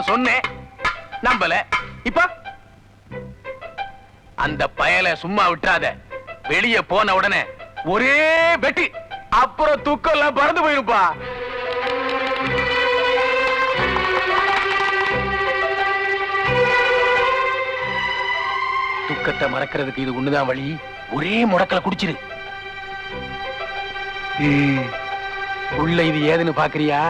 சொன்னேன், நம்பல. இப்ப அந்த பயலை சும்மா விட்டுறாத. வெளியே போன உடனே ஒரே வெட்டி, அப்புறம் துக்கம் எல்லாம் பறந்து போயிருப்பா. துக்கத்தை மறக்கிறதுக்கு இது ஒண்ணுதான் வழி. ஒரே முடக்கல குடிச்சிரு. உள்ள இது ஏதுன்னு பாக்குறியா?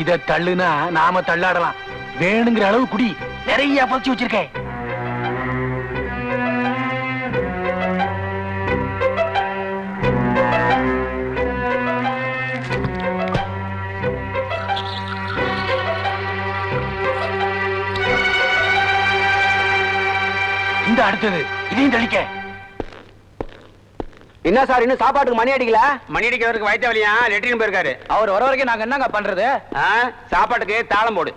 இத தள்ளுனா நாம தள்ளாடலாம். வேணுங்கிற அளவு குடி. நிறைய பறிச்சு வச்சிருக்கேன். இந்த அடுத்தது இதையும் தெளிக்க. என்ன சார் இன்னும் சாப்பாட்டுக்கு மணி அடிக்கல? மணி அடிக்கிறதுக்கு வயிற்று வலியா? லெட்டரின் போயிருக்காரு. அவர் வர வரைக்கும் நாங்க என்னங்க பண்றது? சாப்பாட்டுக்கு தாளம் போடு.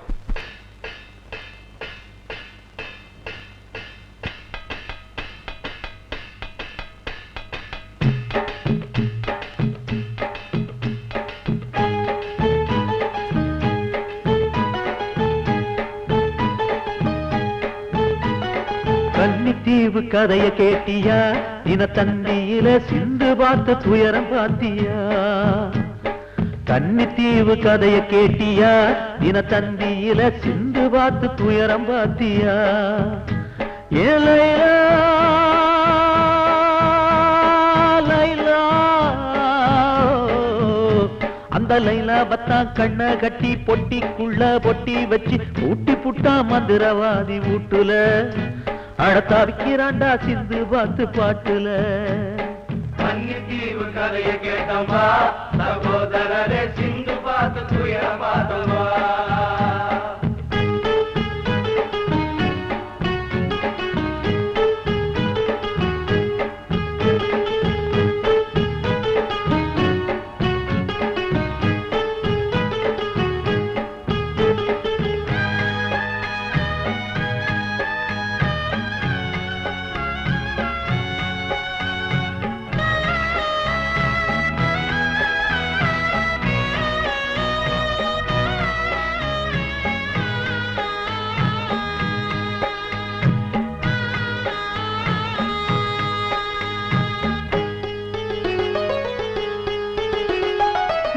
கன்னித்தீவு கதைய கேட்டியா? தினத்தந்தியில சிந்து பார்த்த துயரம் பாத்தியா? கன்னித்தீவு கதைய கேட்டியா? தினத்தந்தியில சிந்து பார்த்து துயரம் பாத்தியா? ஏலையா லைலா, அந்த லைலா பத்தா கண்ண கட்டி பொட்டிக்குள்ள பொட்டி வச்சு ஊட்டி புட்டா மந்திரவாதி வீட்டுல அடத்தா விக்கிறாண்டா சிந்து பார்த்து பாட்டுல. கன்னித்தீவு கதையை கேட்டமா சகோதரரே, சிந்து பார்த்து துயரம் பார்த்தமா.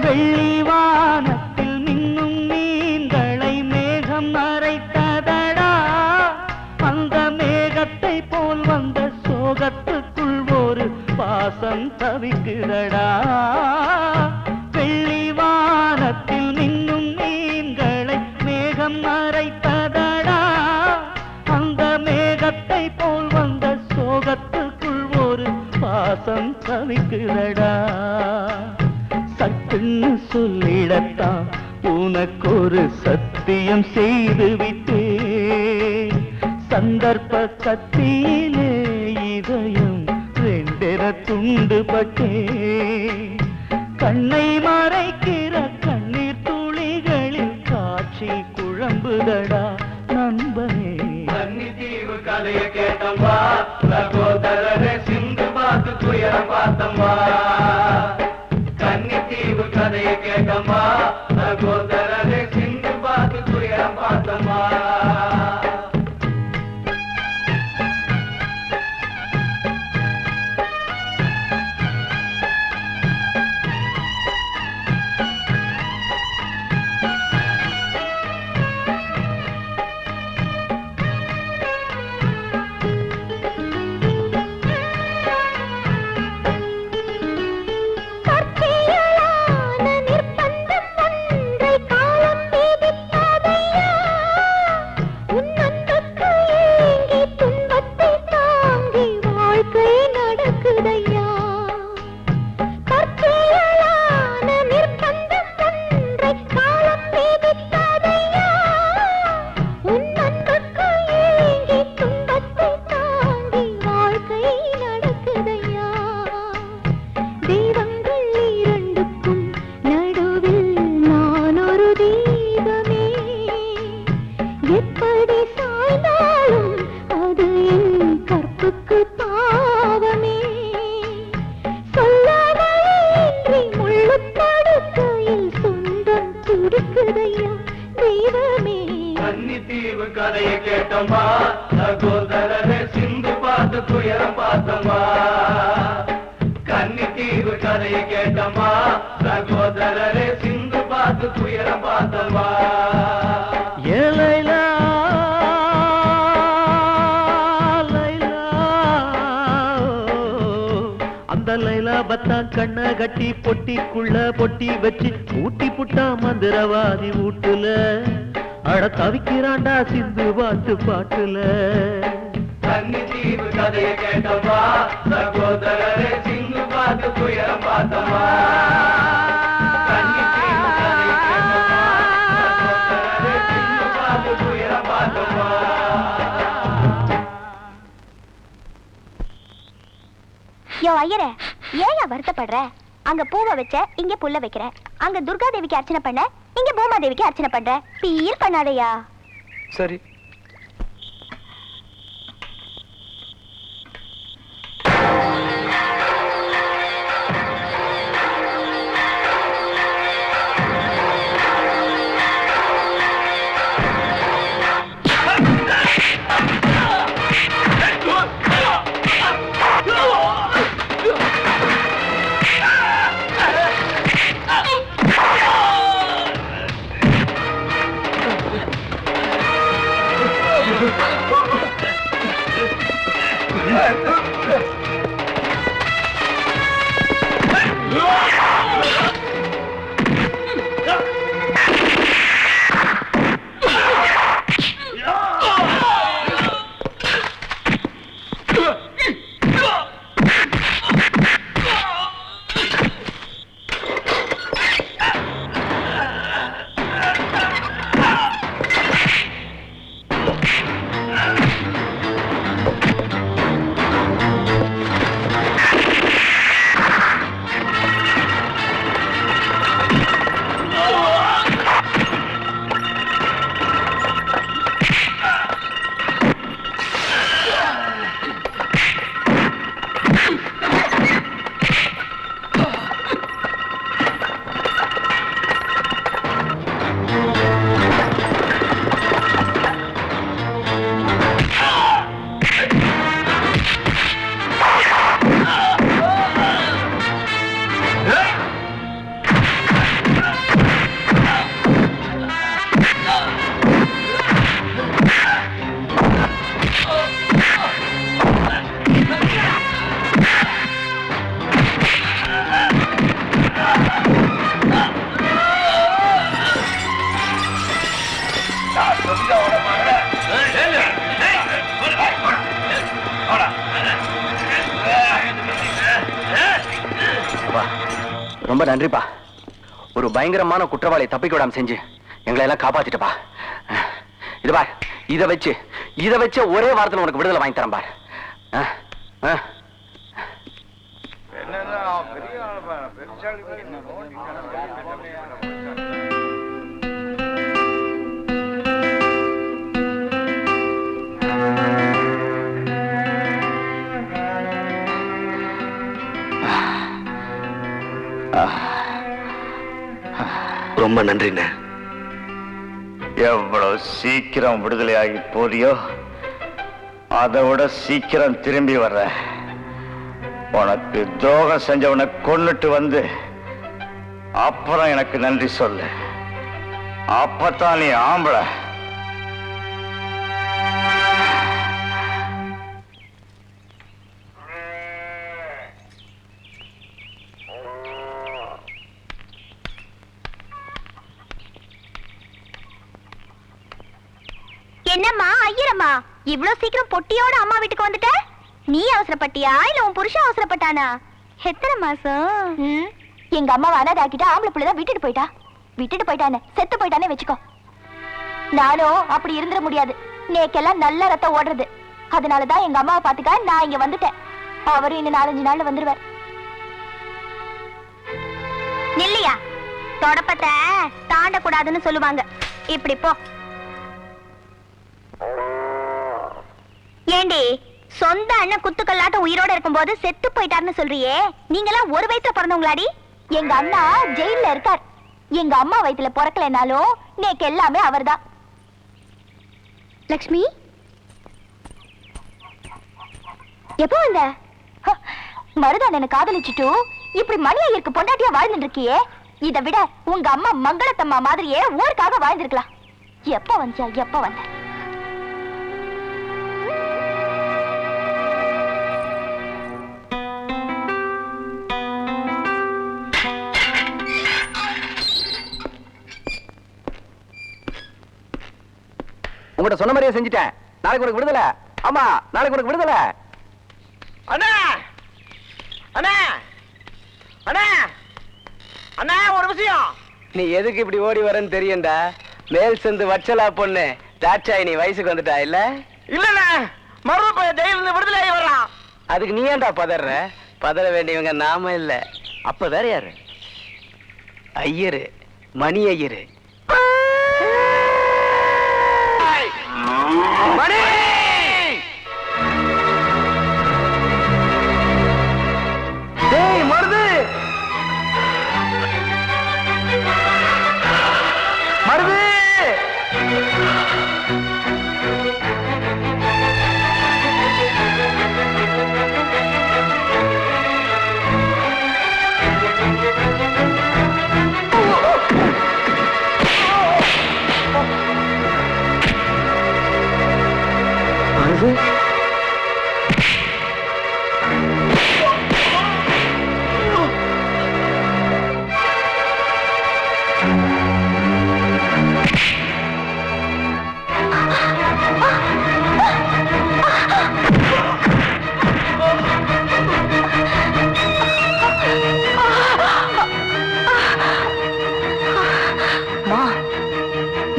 வெள்ளிவானத்தில் மின்னும் மீன்களை மேகம் மறைத்ததடா. அந்த மேகத்தை போல் வந்த சோகத்துக்குள் ஒரு பாசம் தவிக்குதடா. வெள்ளிவானத்தில் மின்னும் மீன்களை மேகம் மறைத்ததடா. அந்த மேகத்தை போல் வந்த சோகத்துக்குள் ஒரு பாசம் தவிக்குதடா. சட்டுன்னு சொல்லிடத்தான் உனக்கொரு சத்தியம் செய்து விட்டேன். சந்தர்ப்ப கத்தியிலே இதயம் ரெண்டென துண்டுபட்டேன். கண்ணை மறைக்கிற கண்ணீர் துளிகளில் காட்சி குழம்புதடா நண்பனே. கன்னித்தீவு கதையை கேட்டம்மா சகோதரரே, சிந்து பார்த்து துயரம் பார்த்தம்மா. கன்னித்தீவு கதையை கேட்டம்மா சகோதரரே, சிந்து பார்த்து துயரம் பார்த்தம்மா. கன்னித்தீவு கதையை கேட்டமா சகோதரரே சிந்து பார்த்து துயரம் பார்த்தவா ஏலைலா அந்த லைலா பத்தா கண்ண கட்டி பொட்டிக்குள்ள பொட்டி வச்சு ஊட்டி புட்டா மந்திரவாதி வீட்டுல அட தவிக்கிறாண்டா சிந்து பாட்டு பாட்டுல கன்னித்தீவு கதையை கேட்டமா சகோதரரே சிந்து பார்த்து துயரம் பார்த்தவா கன்னித்தீவு கதையை கேட்டமா சகோதரரே சிந்து பார்த்து துயரம் பார்த்தவா யோ ஐயரே, ஏயா வருத்தப்படுற? அங்க பூவை வச்ச, இங்க புல்ல வைக்கிற. அங்க துர்கா தேவிக்கு அர்ச்சனை பண்ண, இங்க பூமா தேவிக்கு அர்ச்சனை பண்ற. பீல் பண்ணாதயா. சரி. ரொம்ப நன்றிப்பா. ஒரு பயங்கரமான குற்றவாளி தப்பிக்க விடாம செஞ்சு எங்களை எல்லாம் காப்பாத்திட்டப்பா. இது பார், இத வச்சு ஒரே வாரத்துல உனக்கு விடுதலை வாங்கி தரேன் பார். ரொம்ப நன்றிண்ணே. எவ்வளவு சீக்கிரம் விடுதலையாகி போறியோ அதை விட சீக்கிரம் திரும்பி வர்ற. உனக்கு துரோகம் செஞ்சவனை கொன்னுட்டு வந்து அப்புறம் எனக்கு நன்றி சொல்லு. அப்பத்தான் நீ ஆம்பளை. என்னம்மா ஐயரம்மா, இவ்ளோ சீக்கிரம் பொட்டியோட அம்மா வீட்டுக்கு வந்துட்ட? நீ அவசரப்பட்டியா இல்ல உன் புருஷன் அவசரப்பட்டானா? எத்தனை மாசம்? எங்க அம்மா அனாதாக்கிட்ட ஆம்பளை பிள்ளைதான் விட்டுட்டு போயிட்டானே, செத்து போயிட்டானே வச்சுக்கோ. நானும் அப்படி இருந்துட முடியாது. நேக்கெல்லாம் நல்ல ரத்தம் ஓடுறது. அதனாலதான் எங்க அம்மாவை பாத்துக்க நான் இங்க வந்துட்டேன். அவரும் இன்னும் 4-5 நாள்ல வந்துருவார். நில்லையா, தொடப்பத்தை தாண்டக்கூடாதுன்னு சொல்லுவாங்க. இப்படி போ. ஏண்டி, சொந்த அண்ணன் குத்துக்கல்லாட்டம் உயிரோட இருக்கும் போது செத்து போயிட்டாருன்னு சொல்றியே, நீங்களாம் ஒரு வயித்துல பிறந்தவங்களாடி? எங்க அண்ணா ஜெயில இருக்கார். எங்க அம்மா வயித்துல பிறக்கலைனாலும் நேக்கு எல்லாமே அவர்தான். லக்ஷ்மி, எப்போ வந்த? மருதான காதலிச்சுட்டு இப்படி மணி ஐயருக்கு பொண்டாட்டியா வாழ்ந்துட்டு இருக்கியே, இதை விட உங்க அம்மா மங்களத்தம்மா மாதிரியே ஊருக்காக வாழ்ந்திருக்கலாம். எப்ப வந்தியா, எப்ப வந்த? உங்கள்கிட்ட சொன்ன மாதிரியே செஞ்சுட்டேன். நாளைக்கு உனக்கு விடுதலை. ஆமா, நாளைக்கு உனக்கு விடுதலை. அண்ணா அண்ணா அண்ணா அண்ணா, ஒரு விஷயம். நீ எதுக்கு இப்படி ஓடி வரன்னு தெரியும்டா. மேல் சந்து வச்சலா பொண்ணு தாட்சாய், நீ வயசுக்கு வந்துட்டா இல்ல? இல்லண்ணா, மருது பையன் ஜெயில இருந்து விடுதலை ஆகி வர்றான். அதுக்கு நீ ஏன்டா பதற? பதற வேண்டியவங்க நாம இல்ல. அப்ப வேற யாரு? ஐயரு, மணி ஐயரு. மணி! டேய் மருது! மருது! மருது!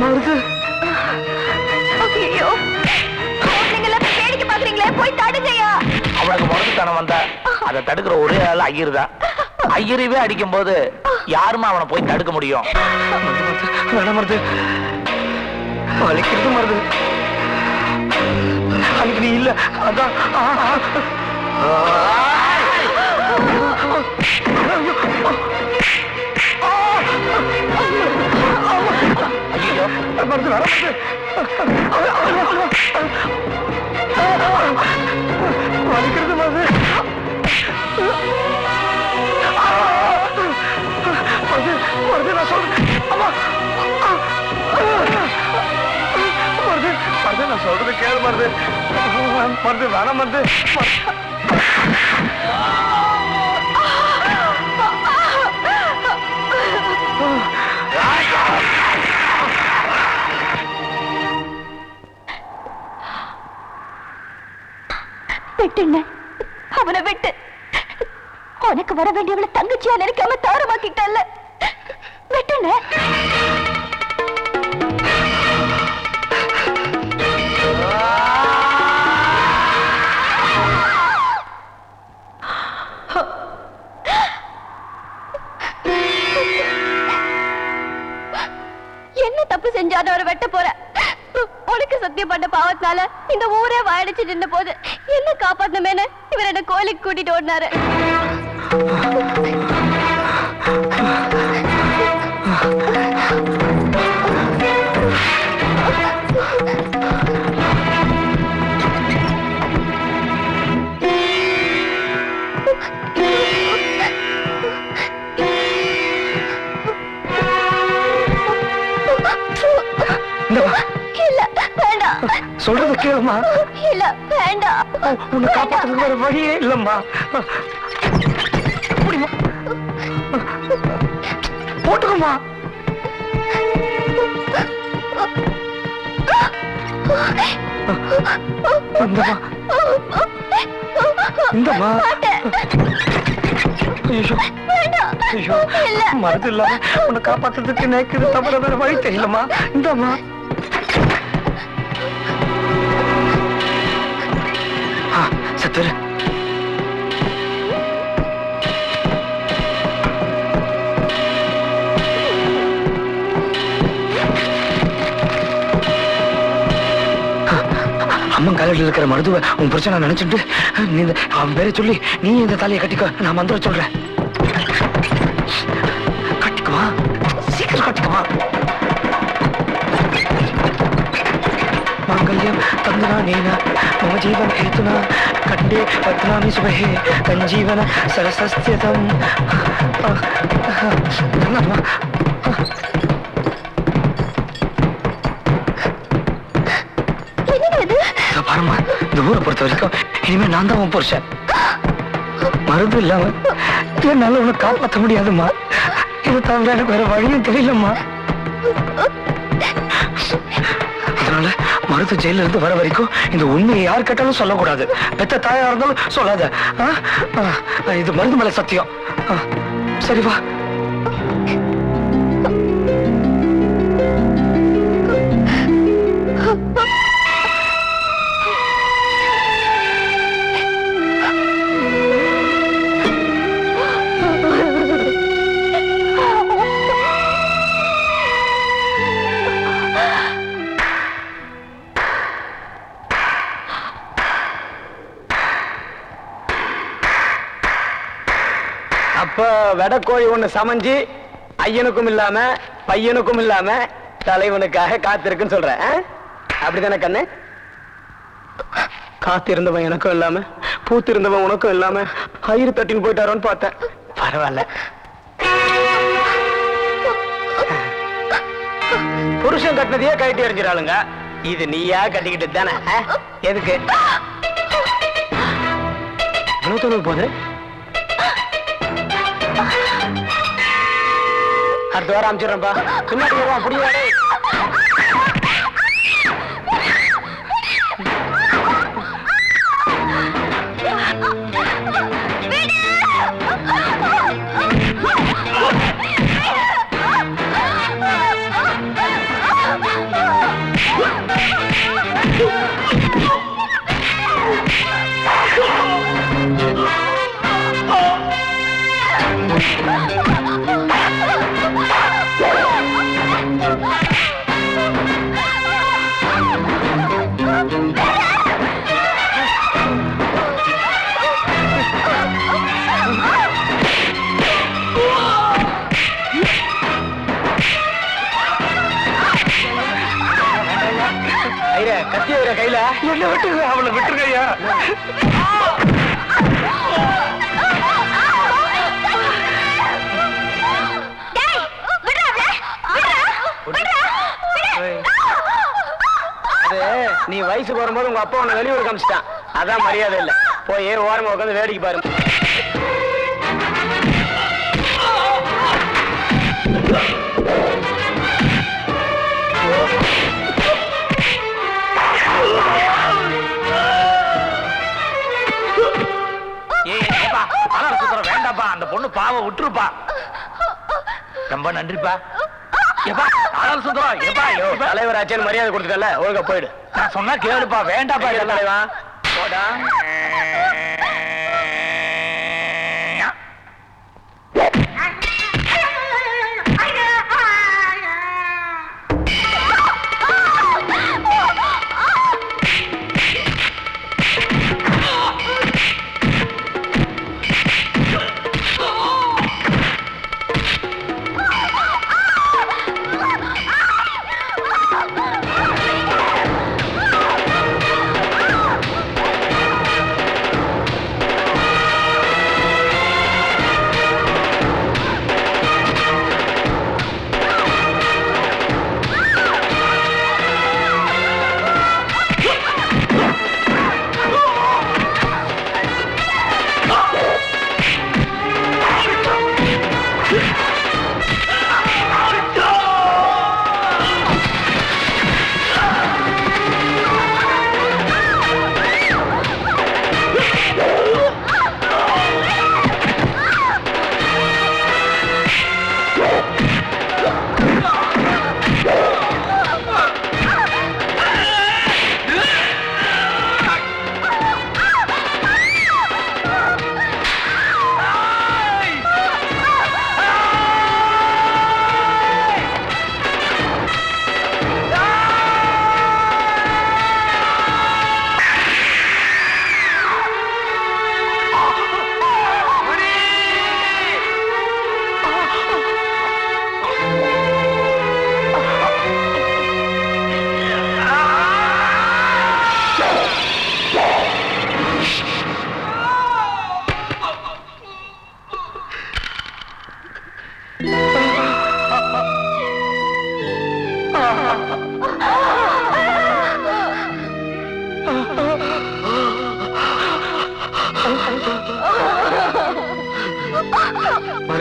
மருது! ஐயோ, நீங்கள வேடிக்கை பாக்குறீங்களே, போய் தடுங்கயா. அவனுக்கு மருந்துத்தனம் வந்தா அதை தடுக்கிற ஒரே ஆள் ஐயர் தான். ஐயரவே அடிக்கும் போது யாருமா அவனை போய் தடுக்க முடியும்? வேணாம் மருது, வலிக்கிறது மருது. அன்னைக்கு நீ இல்ல, அதான். ஐயோ, மருது வர மருது. வலிக்கிறது மருது. மருது, மருது, நான் சொல்றேன். அம்மா! மருது, மருது, நான் சொல்றது கேளு மருது. மருது வேணாம் மருது. விட்டுங்க, அவனை விட்டு. உனக்கு வர வேண்டியவளை தங்கச்சியா நினைக்காம தாரமாக்கிட்டல்ல, விட்டுங்க. என்ன தப்பு செஞ்சாலும் அவரை வெட்ட போற? உனக்கு சத்தியம் பண்ண பாவத்தினால இந்த ஊரே வாயடிச்சு நின்ற போது என்ன காப்பாத்தணுமேனு இவர் என்ன கோயிலுக்கு கூட்டிட்டு ஓடினாரு. இல்ல வேண்டாம், சொல்றது கேளுமா. இல்ல வேண்டாம், உன்னை காப்பாற்றுறது வேற வழியே இல்லம்மா. போட்டுக்கோமா. இந்தம்மா. ஐயோ, ஐயோ, மருந்து இல்லாம உன்னை காப்பாத்துறதுக்கு நேக்குது தவிர வேற வழி தெரியலம்மா. இந்தம்மா. சத்துரு அம்மன் காலையில் இருக்கிற மருதுவ உன் பிரச்சனை நினைச்சுட்டு நீ அவன் பேரை சொல்லி நீ இந்த தாலியை கட்டிக்கோ. நான் மந்திரம் சொல்றேன். கட்டிக்குவா, சீக்கிரம் கட்டிக்குவா. மாங்கல்யம் தந்தனா நீனா மம ஜீவன் ஹேத்துனா கட்டி कुण्डे पद्मामि सुबहे कञ्जीवन सरसस्यतम् பாருமா இந்த ஊரை பொறுத்த வரைக்கும் இனிமே நான் தான் உன் புருஷன். மருந்து இல்லாம என்னால உன்னை காப்பாற்ற முடியாதுமா. இதை தவிர எனக்கு வேற வழியும் தெரியலம்மா. அதனால மருது ஜெயில இருந்து வர வரைக்கும் இந்த உண்மையை யார் கேட்டாலும் சொல்லக்கூடாது. பெத்த தாயா இருந்தாலும் சொல்லாத. இது மருந்து மேல சத்தியம். சரி வா. அப்ப வெடக்கோழி ஒண்ணு சமைஞ்சு ஐயனுக்கும் இல்லாம பையனுக்கும் இல்லாம தலைவனுக்காக காத்திருக்குன்னு சொல்ற. அப்படித்தானே கண்ணு? காத்திருந்தவன் எனக்கும் இல்லாம பூத்திருந்தவன் உனக்கும் இல்லாம கயிறு தட்டின்னு போயிட்டாரோன்னு பார்த்தேன். பரவாயில்ல. புருஷன் கட்டினதையே கட்டி எறிஞ்சிடாளுங்க. இது நீயா கட்டிக்கிட்டு தானே? எதுக்கு போது? அடுத்த வாரம் அமைச்சிடுறேன்ப்பா. பின்னாடி வருவான். புரியாது. கத்தி வைக்கிற கையில என்ன விட்டுருங்க. அவளை விட்டுருக்கையா? நீ வயசுக்கு வரும்போது உங்க அப்பா உன்னை வெளியூர் காமிச்சிட்டான். அதான் மரியாதை இல்ல. போய் ஓரமா உட்காந்து வேடிக்கை பாருங்க. வேண்டாப்பா, அந்த பொண்ணு பாவம் விட்டுருப்பா. ரொம்ப நன்றிப்பா. தலைவர் ஆச்சேன்னு மரியாதை கொடுத்துட்டல, ஒழுங்கா போயிடு. நான் சொன்னா கேளுப்பா. வேண்டாப்பா தலைவா. போடா.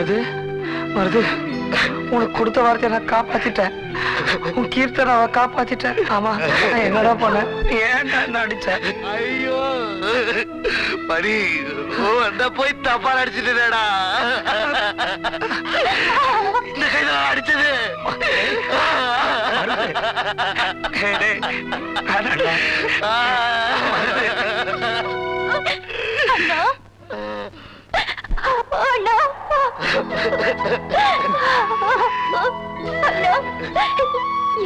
மருது மருது உனக்கு கொடுத்த வார்த்தையை நான் காப்பாத்திட்டேன். உன் கீர்த்தனாவை காப்பாத்திட்டேன். ஆமா நான் என்னடா பண்ணேன்? ஏன்டா என்ன அடிச்சேன்? ஐயோ பரி அந்த போய் தப்பா அடிச்சுட்டேடா. இந்த கையில அடிச்சது.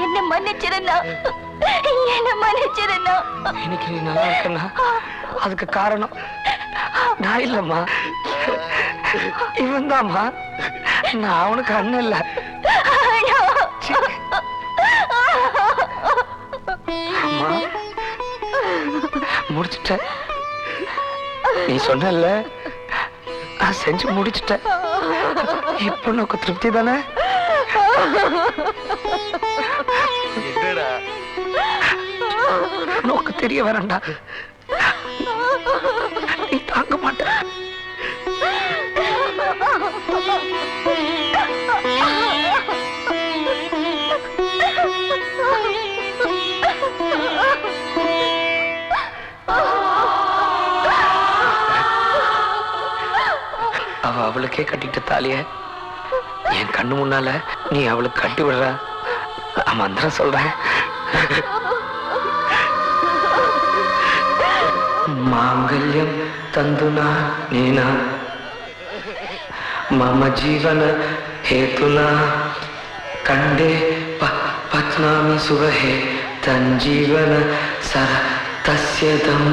என்ன மன்னிச்சிருந்தா, என்ன மன்னிச்சிருந்தா. இன்னைக்கு நீ நல்லா இருக்கா? அதுக்கு காரணம் நான் இல்லம்மா, இவன் தான்மா. நான் அவனுக்கு அண்ணன் இல்ல. அம்மா முடிச்சிட்ட. நீ சொன்னல நான் செஞ்சு முடிச்சிட்டேன். இப்ப உனக்கு திருப்தி தானே? என்னடா நோக்கு தெரிய வரண்டா, நீ தாங்க மாட்ட. அவ அவளுக்கே கட்டிட்ட தாலிய என் கண்ணு முன்னால நீ அவளுக்கு கட்டி விடுற. மந்திரம் சொல்றேன். மாங்கல்யம் தந்துனா நீனா மம ஜீவன ஹேதுனா கண்டே பத்னாமி சுபஹே தஞ்சீவன சர தஸ்யதம்.